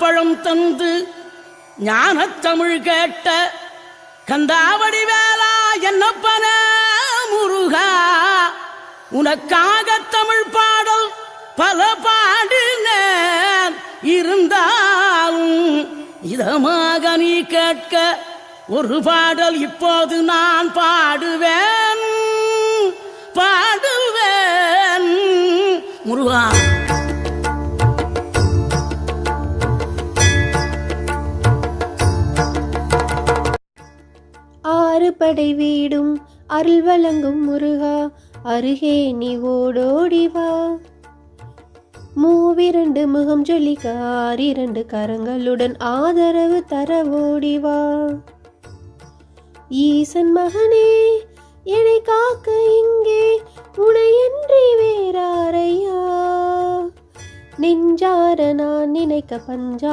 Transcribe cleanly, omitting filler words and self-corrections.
ஞானப்பழம் தந்து ஞானத்தமிழ் கேட்ட கந்தாவடி வேளா என்னப்பன முருகா, உனக்காக தமிழ் பாடல் பல பாடினேன், இருந்தாலும் இதமாக நீ கேட்க ஒரு பாடல் இப்போது நான் பாடுவேன் பாடுவேன் முருகா. ஆறு படை வீடும் அருள் வழங்கும் முருகா, அருகே நீ ஓடோடிவா. மூவிரண்டு முகம் ஜொலிக்க ஆறிரண்டு கரங்களுடன் ஆதரவு தர ஓடிவா. ஈசன் மகனே என்னை காக்க இங்கே உனையின்றி வேறாரையா, நெஞ்சார நான் நினைக்க பஞ்சா